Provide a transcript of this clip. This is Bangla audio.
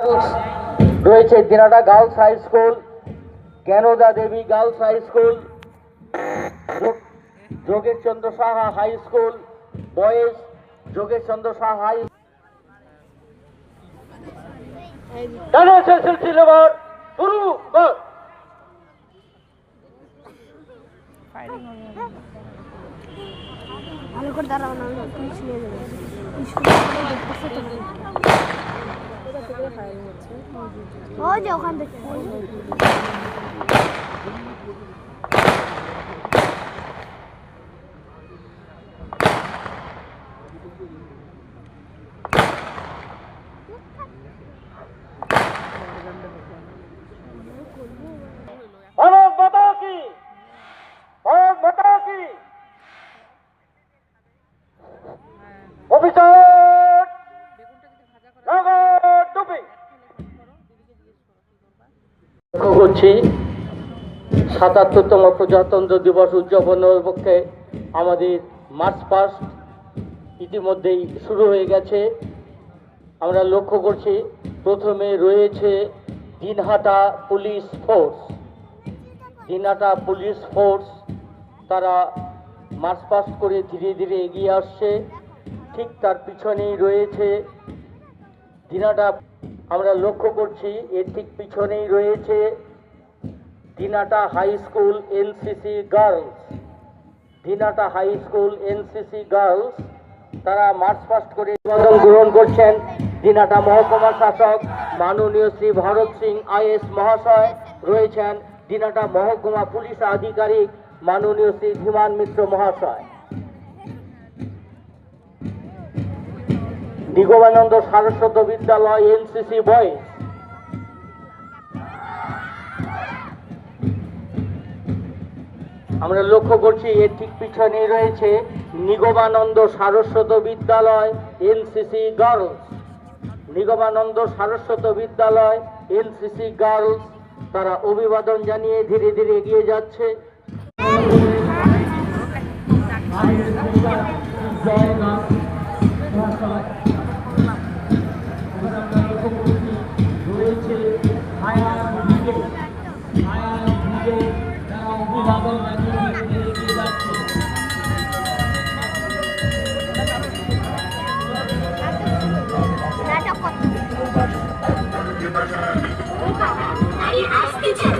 রয়েছে দিনাটা girls high school, Gyanada Debi girls high school, Jogesh Chandra Saha high school, boys Jogesh Chandra Saha high শুরু কর। ভালো করে দাঁড়াও না, পুলিশ নিয়ে যাবে। ওই যে ওখান থেকে করছি ৭৭তম প্রজাতন্ত্র দিবস উদযাপনের পক্ষে আমাদের মার্চ পাস্ট ইতিমধ্যেই শুরু হয়ে গেছে। আমরা লক্ষ্য করছি প্রথমে রয়েছে Dinhata police force. Dinhata police force তারা মার্চ পাস্ট করে ধীরে ধীরে এগিয়ে আসছে। ঠিক তার পিছনেই রয়েছে দিনহাটা, আমরা লক্ষ্য করছি এর ঠিক পিছনেই রয়েছে Dinhata high school NCC girls. Dinhata high school NCC girls তারা মার্চ পাস্ট করে অভিবাদন গ্রহণ করছেন। দিনহাটা মহকুমা শাসক মাননীয় শ্রী ভরত সিং আইএস মহাশয় রয়েছেন। দিনহাটা মহকুমা পুলিশ আধিকারিক মাননীয় শ্রী ধীমান মিত্র মহাশয়। নিগমানন্দ সারস্বত বিদ্যালয় এনসিসি বয়েজ। আমরা লক্ষ্য করছি এর ঠিক পিছনে রয়েছে নিগমানন্দ সারস্বত বিদ্যালয় এনসিসি গার্লস। নিগমানন্দ সারস্বত বিদ্যালয় এনসিসি গার্লস তারা অভিবাদন জানিয়ে ধীরে ধীরে এগিয়ে যাচ্ছে। আসতে চাই